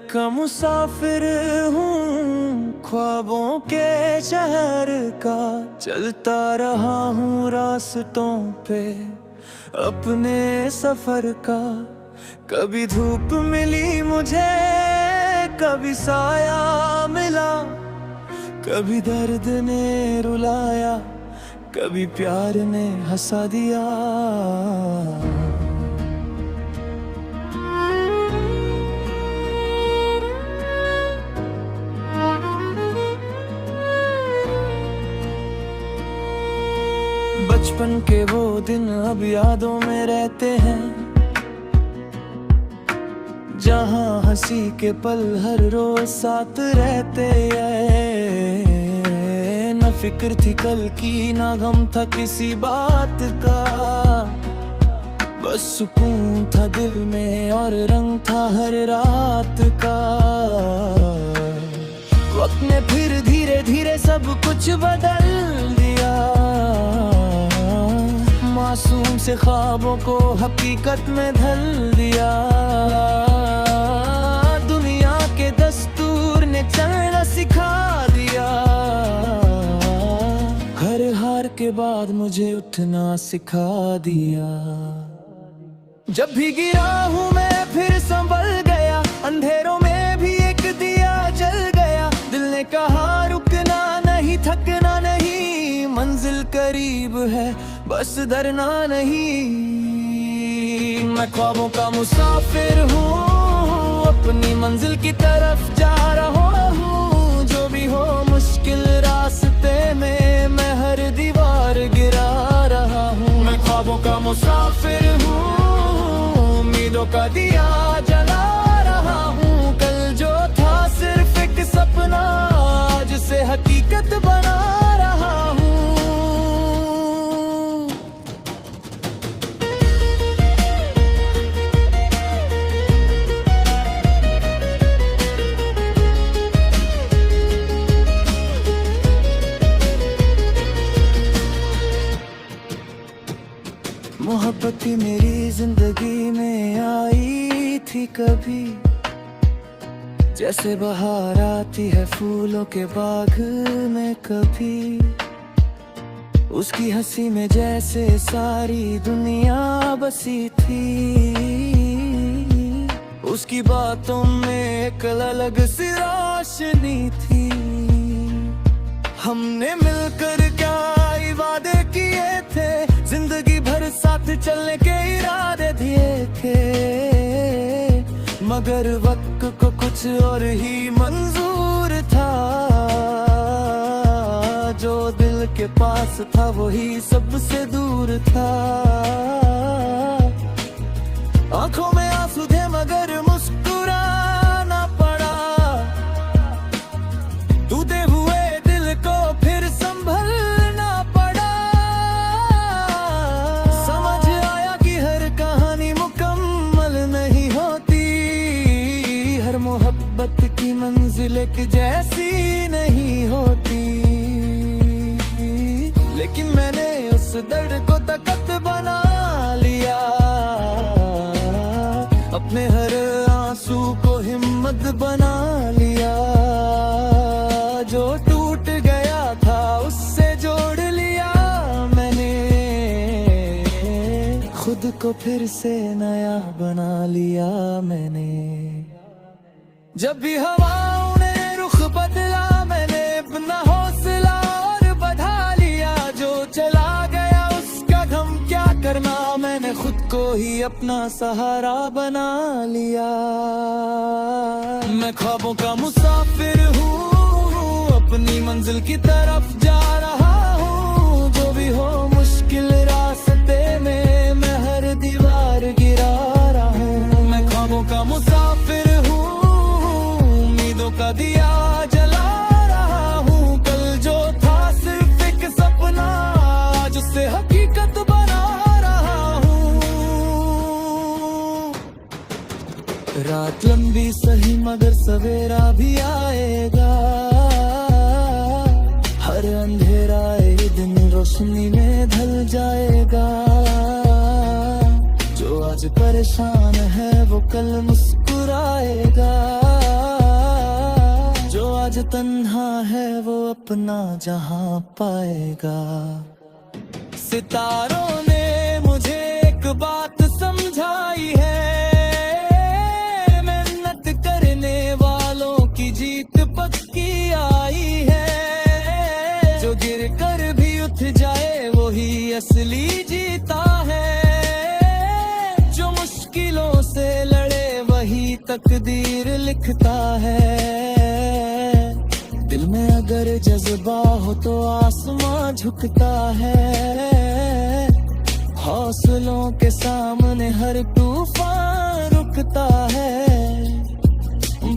का मुसाफिर हूँ ख्वाबों के शहर का, चलता रहा हूँ रास्तों पे अपने सफर का। कभी धूप मिली मुझे, कभी साया मिला, कभी दर्द ने रुलाया, कभी प्यार ने हंसा दिया। बचपन के वो दिन अब यादों में रहते हैं, जहाँ हंसी के पल हर रोज साथ रहते हैं। न फिक्र थी कल की, ना गम था किसी बात का, बस सुकून था दिल में और रंग था हर रात का। वक्त ने फिर धीरे धीरे सब कुछ बदल दिया, मासूम से ख्वाबों को हकीकत में ढल दिया। दुनिया के दस्तूर ने चलना सिखा दिया, हर हार के बाद मुझे उठना सिखा दिया। जब भी गिरा हूँ मैं फिर संभल गया, अंधेरों में भी एक दिया जल गया। दिल ने कहा रुकना नहीं, थकना नहीं, मंजिल करीब है बस डरना नहीं। मैं ख्वाबों का मुसाफिर हूँ, अपनी मंजिल की तरफ जा रहा हूँ। जो भी हो मुश्किल रास्ते में, मैं हर दीवार गिरा रहा हूँ। मैं ख्वाबों का मुसाफिर हूँ, उम्मीदों का दिया जला रहा हूँ। कल जो था सिर्फ एक सपना, आज से हकीकत बना रहा हूँ। मोहब्बत मेरी जिंदगी में आई थी कभी, जैसे बहार आती है फूलों के बाग में कभी। उसकी हंसी में जैसे सारी दुनिया बसी थी, उसकी बातों में एक अलग सी रोशनी थी। हमने मिलकर क्या वादे किए थे, जिंदगी भर साथ चलने के इरादे दिए थे। मगर वक्त को कुछ और ही मंजूर था, जो दिल के पास था वही सबसे दूर था। आंखों में आंसू थे मगर मुस्कुराना पड़ा, टूटे हुए दिल को फिर संभलना पड़ा। समझ आया कि हर कहानी मुकम्मल नहीं होती, हर मोहब्बत की मंजिल एक जैसी नहीं होती। लेकिन मैंने उस दर्द को ताकत बना लिया, अपने हर आंसू को हिम्मत बना लिया। जो टूट गया था उससे जोड़ लिया मैंने, खुद को फिर से नया बना लिया मैंने। जब भी हवाओं ने रुख बदला, मैंने अपना हौसला और बढ़ा लिया। जो चला गया उसका गम क्या करना, मैंने खुद को ही अपना सहारा बना लिया। मैं ख्वाबों का मुसाफिर हूँ, अपनी मंजिल की तरफ जा रहा हूँ। जो भी हो मुश्किल रास्ते में, मैं हर दीवार गिरा रहा हूँ। मैं ख्वाबों का मुसाफिर हूँ, उम्मीदों का दिया जला रहा हूँ। कल जो था सिर्फ एक सपना, आज उसे हकीकत बना रहा हूँ। रात लंबी सही मगर सवेरा भी आएगा, हर अंधेरा एक दिन रोशनी में ढल जाएगा। जो आज परेशान है वो कल मुस्कुराएगा, आज तन्हा है वो अपना जहां पाएगा। सितारों ने मुझे एक बात समझाई है, मेहनत करने वालों की जीत पक्की आई है। जो गिर कर भी उठ जाए वही असली जीता है। जो मुश्किलों से लड़े वही तकदीर लिखता है। दिल में अगर जज्बा हो तो आसमां झुकता है। हौसलों के सामने हर तूफान रुकता है।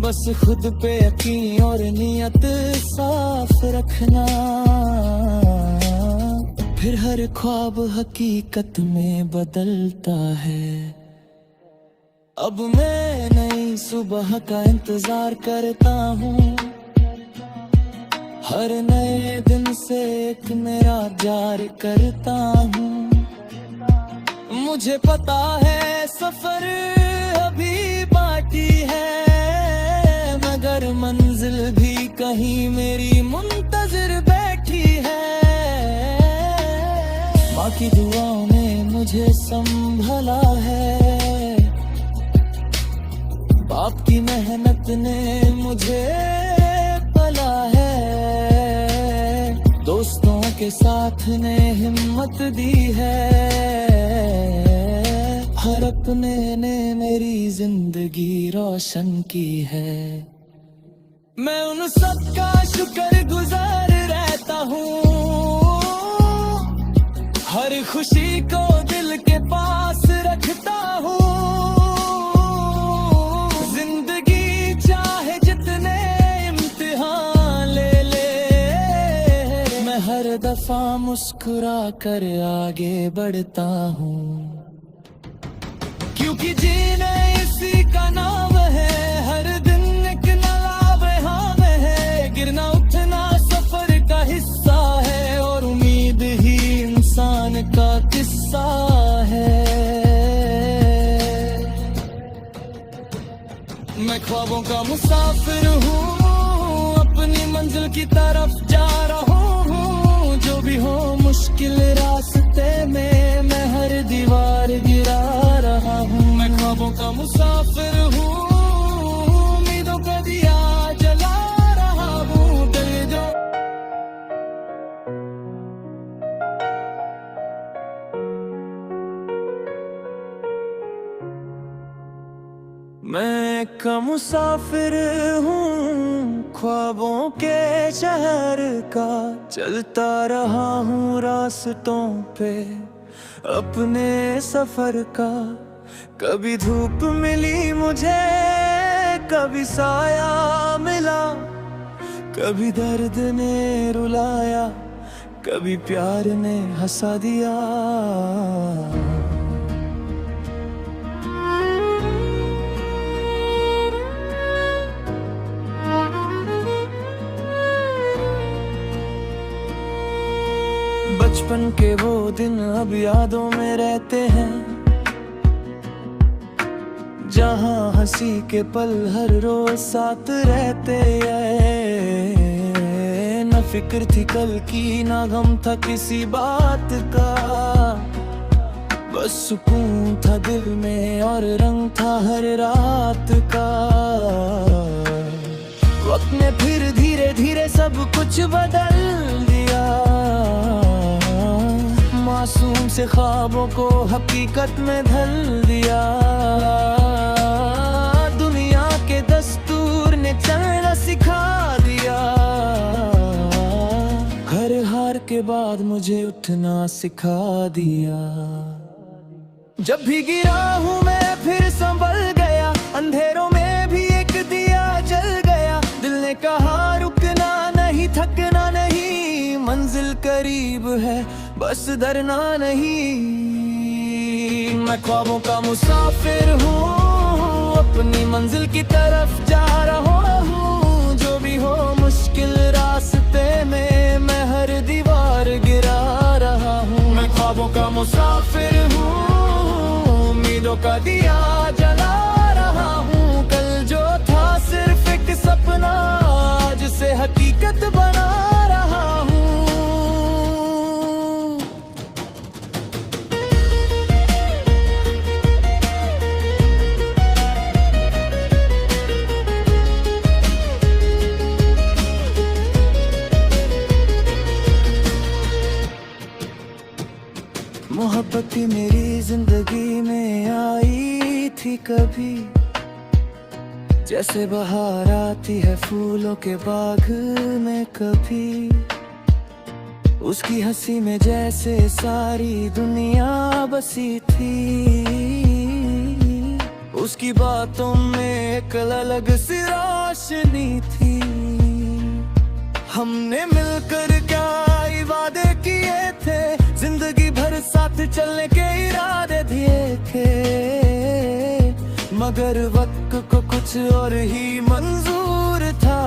बस खुद पे यकीन और नियत साफ रखना, फिर हर ख्वाब हकीकत में बदलता है। अब मैं नई सुबह का इंतजार करता हूँ, हर नए दिन से एक नया जारी करता हूँ। मुझे पता है सफर अभी बाकी है, मगर मंजिल भी कहीं मेरी मुंतजिर बैठी है। माँ की दुआओं ने मुझे संभला है, बाप की मेहनत ने मुझे पला है। दोस्तों के साथ ने हिम्मत दी है, हर अपने ने मेरी जिंदगी रोशन की है। मैं उन सबका शुक्रगुजार रहता हूँ, हर खुशी को दिल के पास रखता हूँ। जिंदगी चाहे जितने इम्तिहान ले ले, मैं हर दफा मुस्कुरा कर आगे बढ़ता हूँ। क्योंकि जीने इसी का नाम है, हर दिन एक नया बहाना है। गिरना उठना सफर का हिस्सा है, और उम्मीद ही इंसान का किस्सा है। मैं ख्वाबों का मुसाफिर हूँ, अपनी मंजिल की तरफ जा रहा हूँ। जो भी हो मुश्किल रास्ते में, मैं हर दीवार गिरा रहा हूँ। मैं ख्वाबों का मुसाफिर हूँ, उम्मीदों का दिया जला रहा हूँ। दिल जो मैं का मुसाफिर हूँ, ख्वाबों के शहर का। चलता रहा हूँ रास्तों पे अपने सफर का। कभी धूप मिली मुझे, कभी साया मिला, कभी दर्द ने रुलाया, कभी प्यार ने हंसा दिया। बचपन के वो दिन अब यादों में रहते हैं, जहाँ हंसी के पल हर रोज साथ रहते हैं। न फिक्र थी कल की, ना गम था किसी बात का। बस सुकून था दिल में और रंग था हर रात का। वक्त ने फिर धीरे धीरे सब कुछ बदल दिया, मासूम से ख्वाबों को हकीकत में ढल दिया। दुनिया के दस्तूर ने चलना सिखा दिया, हर हार के बाद मुझे उठना सिखा दिया। जब भी गिरा हूँ मैं फिर संभल गया, अंधेरों में भी एक दिया जल गया। दिल ने कहा रुकना नहीं, थकना नहीं, मंजिल करीब है बस डरना नहीं। मैं ख्वाबों का मुसाफिर हूँ, अपनी मंजिल की तरफ जा रहा हूँ। जो भी हो मुश्किल रास्ते में, मैं हर दीवार गिरा रहा हूँ। मैं ख्वाबों का मुसाफिर हूँ, उम्मीदों का दिया जला रहा हूँ। कल जो था सिर्फ एक सपना, आज से हकीकत बना रहा हूँ। मोहब्बत मेरी जिंदगी में आई थी कभी, जैसे बहार आती है फूलों के बाग में कभी। उसकी हंसी में जैसे सारी दुनिया बसी थी, उसकी बातों में एक अलग सी रोशनी थी। हमने मिलकर क्या वादे किए थे, जिंदगी भर साथ चलने के इरादे दिए थे, मगर वक्त को कुछ और ही मंजूर था।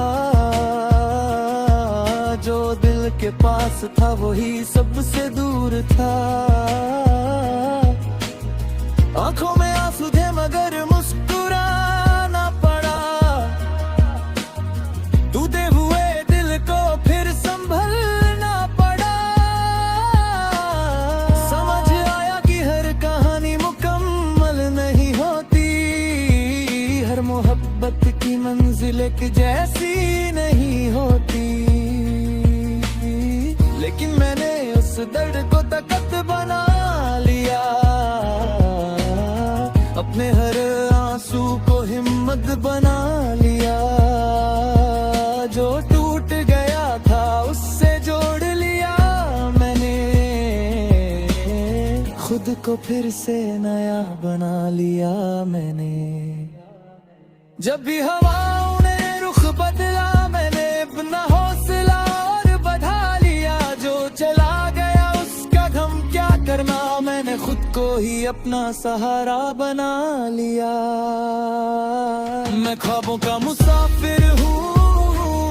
जो दिल के पास था वही सबसे दूर था। आंखों में आंसू थे मगर मुस्कुराना पड़ा, टूटे हुए दिल को फिर संभलना पड़ा। समझ आया कि हर कहानी मुकम्मल नहीं होती, हर मोहब्बत की मंजिल एक जैसी नहीं होती। लेकिन मैंने उस दर्द को ताकत बना लिया, अपने हर आंसू को हिम्मत बना लिया। जो टूट गया था उससे जोड़ लिया मैंने, खुद को फिर से नया बना लिया मैंने। जब भी हवाओं ने रुख बदला मैंने अपना हौसला और बढ़ा लिया। जो चला गया उसका गम क्या करना, मैंने खुद को ही अपना सहारा बना लिया। मैं ख्वाबों का मुसाफिर हूँ,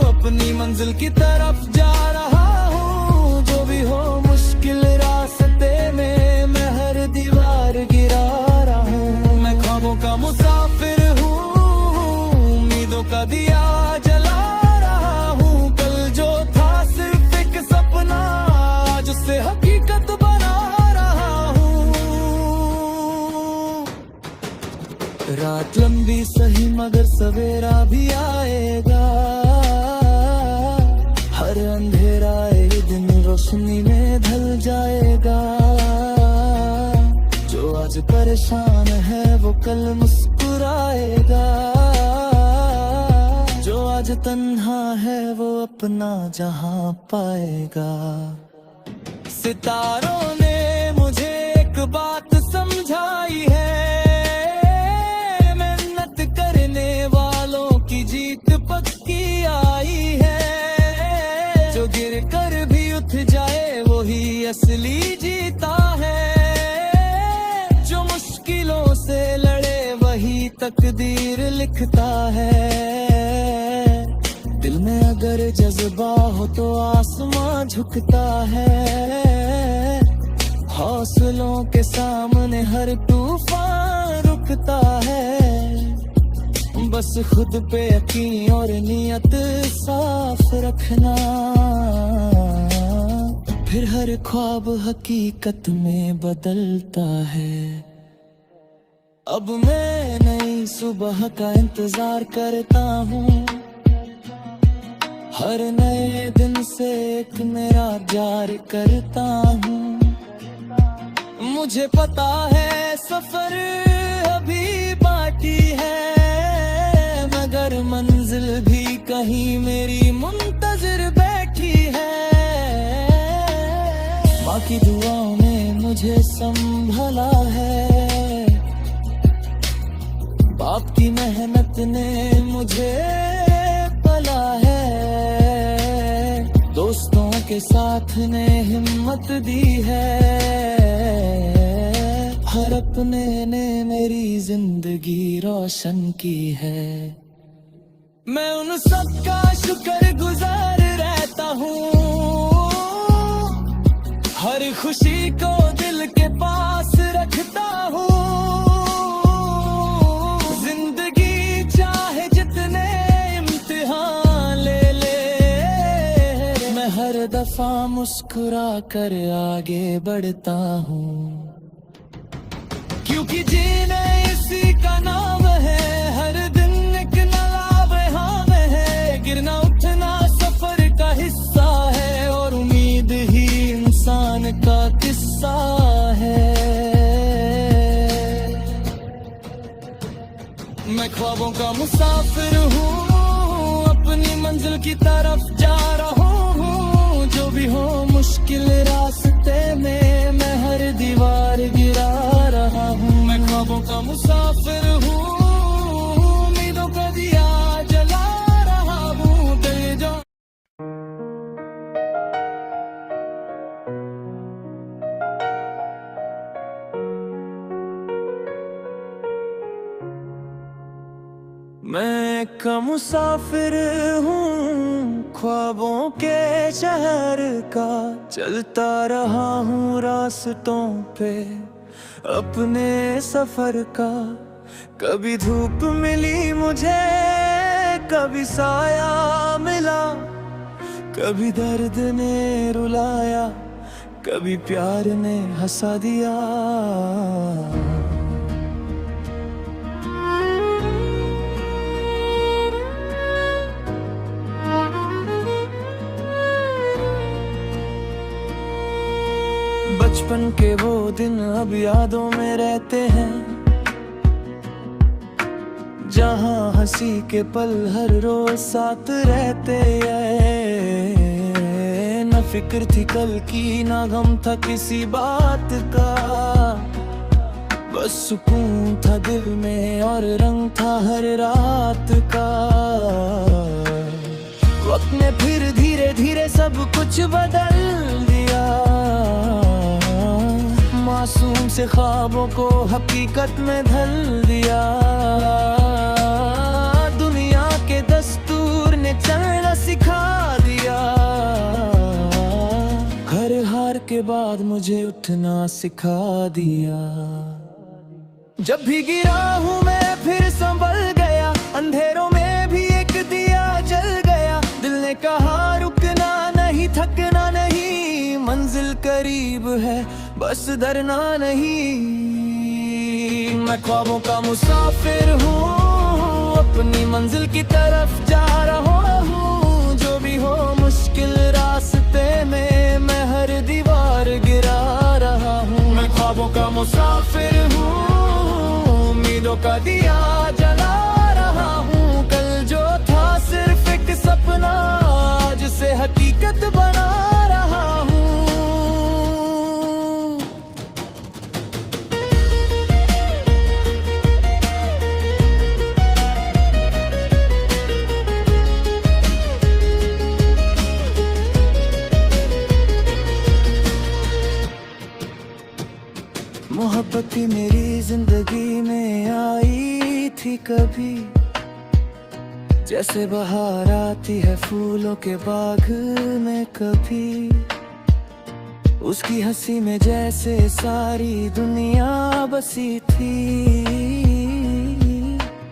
अपनी मंजिल की तरफ जा रहा हूँ। जो भी हो मुश्किल रास्ते में मैं हर दीवार गिरा रहा हूँ। मैं ख्वाबों का मुसाफिर हूँ, उम्मीदों का दिया जला रहा हूँ। कल जो था सिर्फ एक सपना, आज उसे हकीकत बना रहा हूँ। रात लंबी सही मगर सवेरा भी आएगा, हर अंधेरा एक दिन रोशनी में ढल जाएगा। जो आज परेशान है वो कल मुस्कुराएगा, जो आज तन्हा है वो अपना जहां पाएगा। सितारों ने मुझे एक बात समझाई है, मेहनत करने वालों की जीत पक्की आई है। जो गिर कर भी उठ जाए वही असली जीता है, जो मुश्किलों से लड़े वही तकदीर लिखता है। दिल में अगर जज्बा हो तो आसमां झुकता है, हौसलों के सामने हर तूफान रुकता है। बस खुद पे यकीन और नियत साफ रखना, फिर हर ख्वाब हकीकत में बदलता है। अब मैं नई सुबह का इंतजार करता हूँ, हर नए दिन से एक नया जारी करता हूँ। मुझे पता है सफर अभी बाकी है, मगर मंजिल भी कहीं मेरी मुंतजिर बैठी है। माँ की दुआओं ने मुझे संभला है, बाप की मेहनत ने मुझे पला है। दोस्तों के साथ ने हिम्मत दी है, हर अपने ने मेरी जिंदगी रोशन की है। मैं उन सबका शुक्रगुजार रहता हूँ, हर खुशी को दिल के पास रखता हूँ। जिंदगी चाहे जितने इम्तिहान ले ले, दफा मुस्कुरा कर आगे बढ़ता हूँ, क्योंकि जीने इसी का नाम है। हर दिन एक नया बहाना है, गिरना उठना सफर का हिस्सा है, और उम्मीद ही इंसान का किस्सा है। मैं ख्वाबों का मुसाफिर हूँ, अपनी मंजिल की तरफ जा रहा हूँ। जो भी हो मुश्किल रास्ते में, मैं हर दीवार गिरा रहा हूँ। मैं ख्वाबों का मुसाफिर हूँ, उम्मीदों का दिया जला रहा हूँ। दिल जो मैं का मुसाफिर हूँ ख्वाबों के शहर का, चलता रहा हूँ रास्तों पे अपने सफर का। कभी धूप मिली मुझे, कभी साया मिला, कभी दर्द ने रुलाया, कभी प्यार ने हंसा दिया। बचपन के वो दिन अब यादों में रहते हैं, जहाँ हंसी के पल हर रोज साथ रहते हैं। न फिक्र थी कल की, ना गम था किसी बात का, बस सुकून था दिल में और रंग था हर रात का। वक्त ने फिर धीरे धीरे सब कुछ बदल दिया, मासूम से ख्वाबों को हकीकत में ढल दिया। दुनिया के दस्तूर ने चलना सिखा दिया, हर हार के बाद मुझे उठना सिखा दिया। जब भी गिरा हूँ मैं फिर संभल गया, अंधेरों में भी एक दिया जल गया। दिल ने कहा रुकना नहीं, थकना नहीं, मंजिल करीब है बस डरना नहीं। मैं ख्वाबों का मुसाफिर हूँ, अपनी मंजिल की तरफ जा रहा हूँ। जो भी हो मुश्किल रास्ते में, मैं हर दीवार गिरा रहा हूँ। मैं ख्वाबों का मुसाफिर हूँ, उम्मीदों का दिया जला रहा हूँ। कल जो था सिर्फ एक सपना, आज से हकीकत बना रहा हूँ। मोहब्बत मेरी जिंदगी में आई थी कभी, जैसे बहार आती है फूलों के बाग में कभी। उसकी हंसी में जैसे सारी दुनिया बसी थी,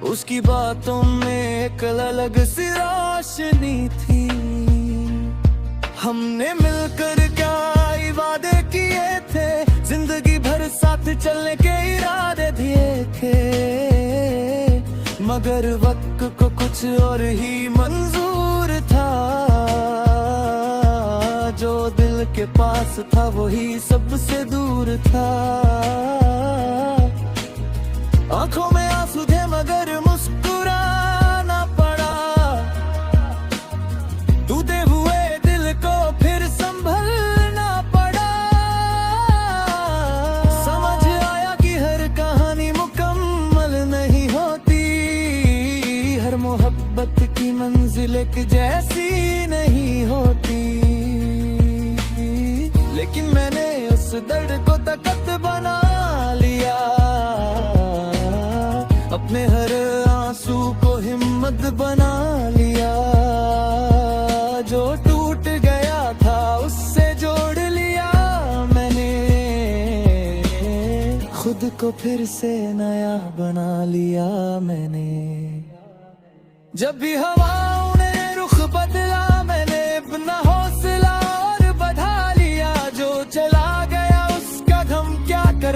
उसकी बातों में एक अलग सी रोशनी थी। हमने मिलकर क्या वादे किए थे, जिंदगी भर साथ चलने के इरादे दिए थे। मगर वक्त को कुछ और ही मंजूर था, जो दिल के पास था वही सबसे दूर था। आंखों में आंसू थे मगर मुस्कुराना पड़ा, टूटे हुए दिल को फिर संभलना पड़ा। समझ आया कि हर कहानी मुकम्मल नहीं होती, हर मोहब्बत की मंजिल एक जैसी नहीं होती। लेकिन मैंने उस दर्द को ताकत बना लिया, अपने हर आंसू को हिम्मत बना लिया। जो टूट गया था उससे जोड़ लिया मैंने, खुद को फिर से नया बना लिया मैंने। जब भी हवाओं ने रुख बदला, मैंने अपना हौसला और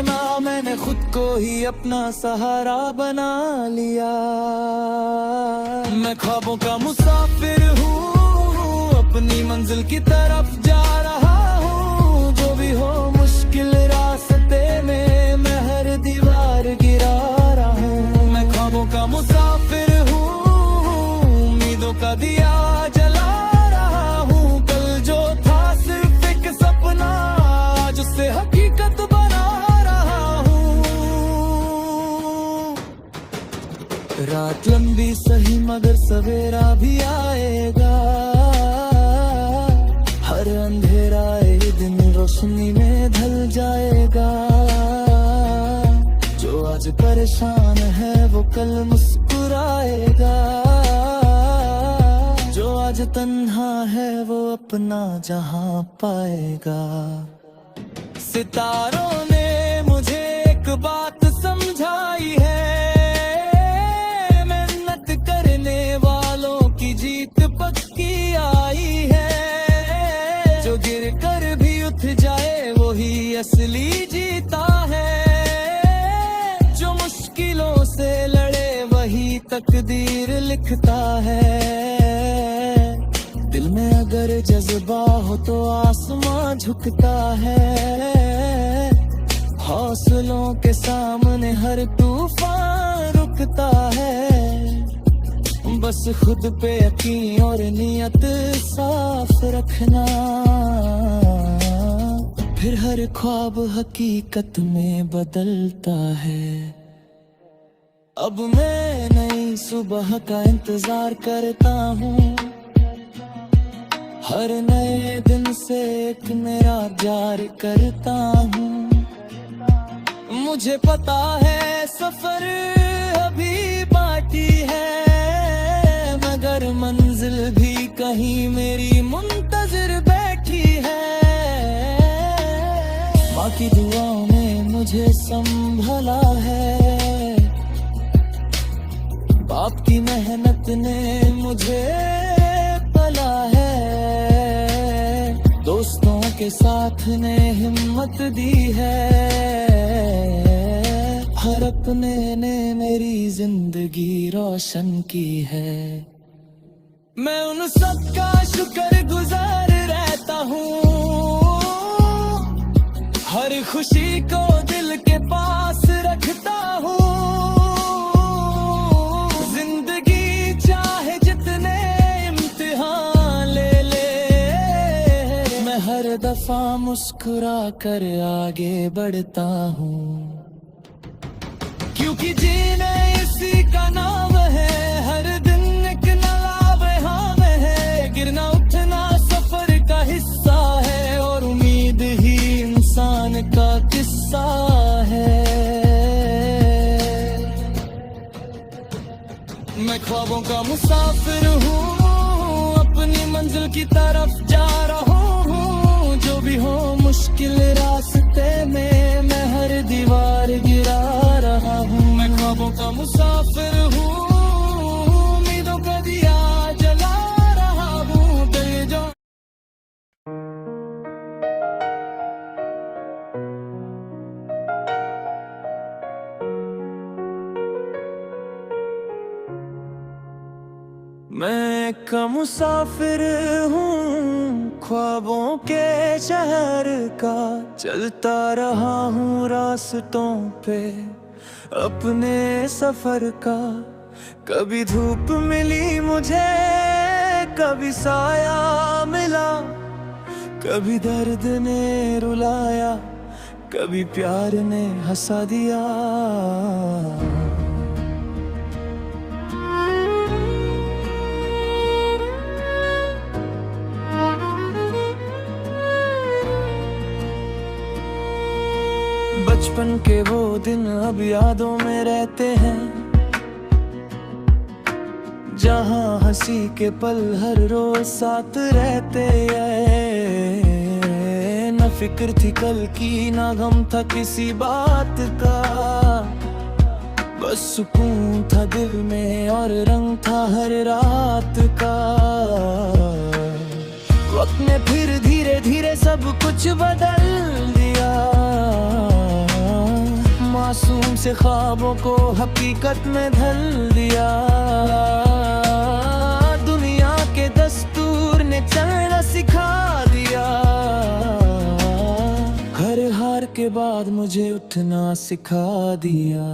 वरना मैंने खुद को ही अपना सहारा बना लिया। मैं ख्वाबों का मुसाफिर हूँ, अपनी मंजिल की तरफ जा रहा हूँ। जो भी हो मुश्किल रास्ते में मैं हर दीवार गिरा रहा हूँ। मैं ख्वाबों का मुसाफिर हूँ, उम्मीदों का दिया जला रहा हूँ। कल जो था सिर्फ एक सपना, आज उसे हकीकत बना रहा हूँ। रात लंबी सही मगर सवेरा भी आएगा। हर अंधेरा एक दिन रोशनी में ढल जाएगा। जो आज परेशान है वो कल मुस्कुराएगा। जो आज तन्हा है वो अपना जहां पाएगा। सितारों ने मुझे एक बात समझाई है, मेहनत करने वालों की जीत पक्की आई है। जो गिर कर भी उठ जाए वही असली जीता है। जो मुश्किलों से लड़े वही तकदीर लिखता है। दिल में अगर जज्बा हो तो आसमां झुकता है। हौसलों के सामने हर तूफान रुकता है। बस खुद पे यकीन और नियत साफ रखना, फिर हर ख्वाब हकीकत में बदलता है। अब मैं नई सुबह का इंतजार करता हूँ। हर नए दिन से एक नया जारी करता हूँ। मुझे पता है सफर अभी बाकी है, मगर मंजिल भी कहीं मेरी मुंतजिर बैठी है। माँ की दुआओं ने मुझे संभला है, बाप की मेहनत ने मुझे पला है। दोस्तों के साथ ने हिम्मत दी है, हर अपने ने मेरी जिंदगी रोशन की है। मैं उन सब का शुक्रगुजार रहता हूँ, हर खुशी को दिल के पास रखता हूँ। जिंदगी चाहे जितने इम्तिहान ले ले, मैं हर दफा मुस्कुरा कर आगे बढ़ता हूँ। क्योंकि जीने इसी का नाम है, हर दिन एक नया बहाम है। गिरना उठना सफर का हिस्सा है, और उम्मीद ही इंसान का किस्सा है। मैं ख्वाबों का मुसाफिर हूँ, अपनी मंजिल की तरफ जा रहा हूँ। जो भी हो मुश्किल रास्ते में मैं हर दीवार गिरा रहा हूँ। मैं ख्वाबों का मुसाफिर हूँ, उम्मीदों का दिया जला रहा हूँ। दिल जो मैं एक मुसाफिर हूँ ख्वाबों के शहर का, चलता रहा हूँ रास्तों पे अपने सफर का। कभी धूप मिली मुझे, कभी साया मिला, कभी दर्द ने रुलाया, कभी प्यार ने हंसा दिया। बचपन के वो दिन अब यादों में रहते हैं, जहाँ हंसी के पल हर रोज साथ रहते हैं। न फिक्र थी कल की, ना गम था किसी बात का, बस सुकून था दिल में और रंग था हर रात का। वक्त ने फिर धीरे धीरे सब कुछ बदल दिया, मासूम से ख्वाबों को हकीकत में ढल दिया। दुनिया के दस्तूर ने चलना सिखा दिया। हर हार के बाद मुझे उठना सिखा दिया।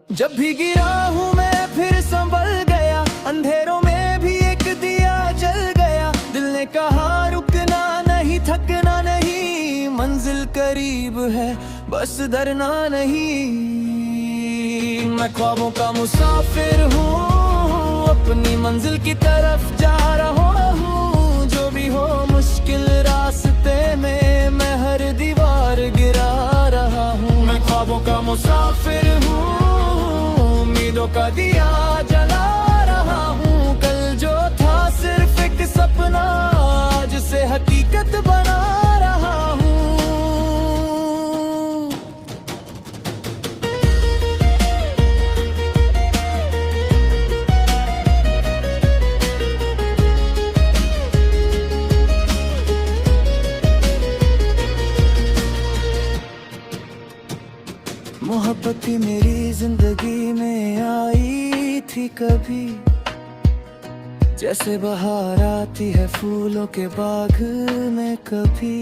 जब भी गिरा हूँ मैं फिर संभल गया, अंधेरों में भी एक दिया जल गया। दिल ने कहा रुकना नहीं, थकना नहीं, मंजिल करीब है बस डरना नहीं। मैं ख्वाबों का मुसाफिर हूँ, अपनी मंजिल की तरफ जा रहा हूँ। जो भी हो मुश्किल रास्ते में मैं हर दीवार गिरा रहा हूँ। मैं ख्वाबों का मुसाफिर हूँ, उम्मीदों का दिया जला रहा हूँ। कल जो था सिर्फ एक सपना, आज से हकीकत बना रहा हूँ। मोहब्बत मेरी जिंदगी में आई थी कभी, जैसे बहार आती है फूलों के बाग में कभी।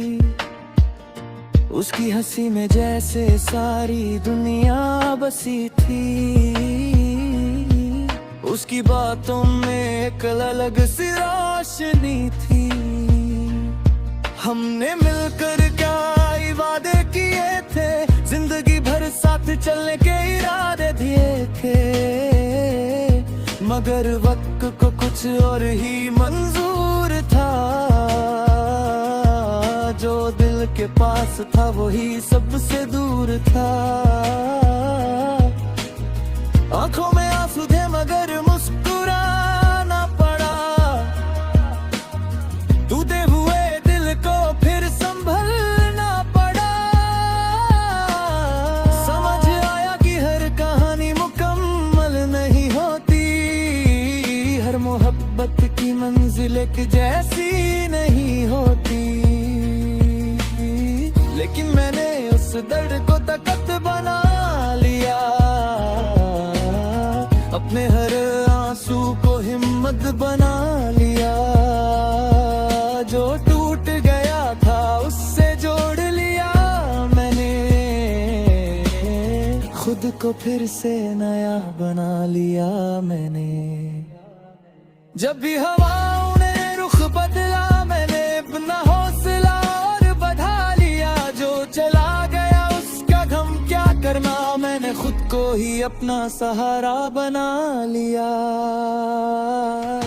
उसकी हंसी में जैसे सारी दुनिया बसी थी। उसकी बातों में एक अलग सी रोशनी थी। हमने मिलकर क्या वादे किए थे, जिंदगी भर साथ चलने के इरादे दिए थे। मगर वक्त को कुछ और ही मंजूर था। जो दिल के पास था वही सबसे दूर था। आंखों में आंसू थे मगर मुस्कुराना पड़ा। टूटे हुए दिल को फिर संभलना पड़ा। समझ आया कि हर कहानी मुकम्मल नहीं होती। हर मोहब्बत की मंजिल एक जैसी नहीं होती। लेकिन मैंने उस दर्द को ताकत बना लिया। अपने हर आंसू को हिम्मत बना लिया। जो टूट गया था उससे जोड़ लिया मैंने। खुद को फिर से नया बना लिया मैंने। जब भी हवाओं ने रुख बदला, मैंने अपना हौसला और बढ़ा लिया। जो चला गया उसका गम क्या करना, मैंने खुद को ही अपना सहारा बना लिया।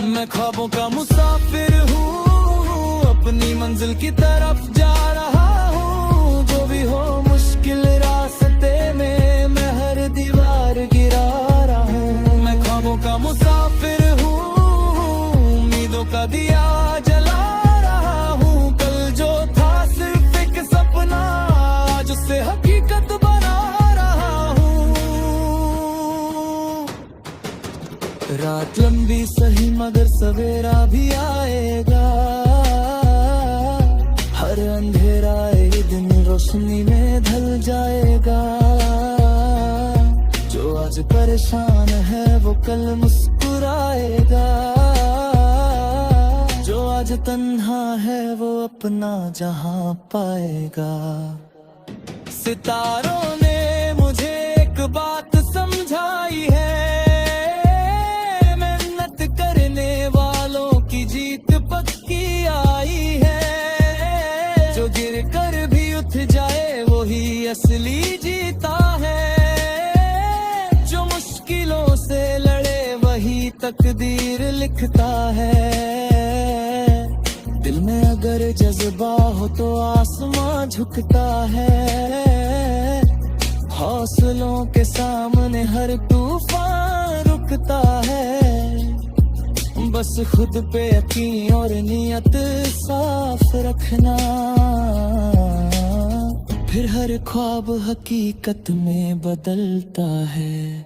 मैं ख्वाबों का मुसाफिर हूँ, अपनी मंजिल की तरफ जा रहा हूँ। जो भी हो मुश्किल रास्ते में मैं हर दीवार गिरा रहा हूँ। मैं ख्वाबों का मुसाफिर हूँ, उम्मीदों का दिया जला रहा हूँ। कल जो था सिर्फ एक सपना, आज उसे हकीकत बना रहा हूँ। रात लंबी सही मगर सवेरा भी आएगा। हर अंधेरा एक दिन रोशनी में ढल जाएगा। जो आज परेशान है वो कल मुस्कुराएगा। जो आज तन्हा है वो अपना जहां पाएगा। सितारों ने मुझे एक बात समझाई है, मेहनत करने वालों की जीत पक्की आई है। जो गिर कर भी उठ जाए वही असली जीता है। जो मुश्किलों से लड़े वही तकदीर लिखता है। दिल में अगर जज्बा हो तो आसमां झुकता है। हौसलों के सामने हर तूफान रुकता है। बस खुद पे यकीन और नियत साफ रखना, फिर हर ख्वाब हकीकत में बदलता है।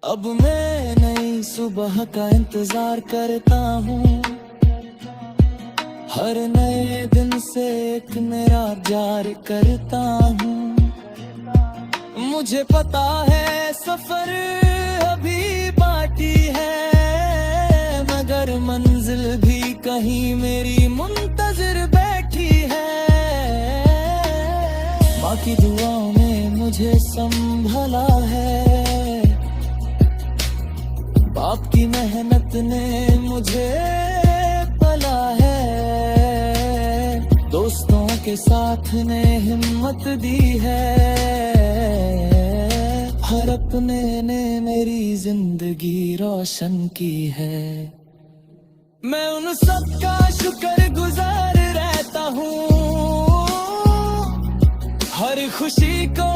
अब मैं नई सुबह का इंतजार करता हूँ। हर नए दिन से एक नया जारी करता हूँ। मुझे पता है सफर अभी बाकी है, मगर मंजिल भी कहीं मेरी मुंतजिर बैठी है। माँ की दुआओं ने मुझे संभला है, बाप की मेहनत ने मुझे पला है, दोस्तों के साथ ने हिम्मत दी है, हर अपने ने मेरी जिंदगी रोशन की है। मैं उन सब का शुक्रगुजार रहता हूँ, हर खुशी को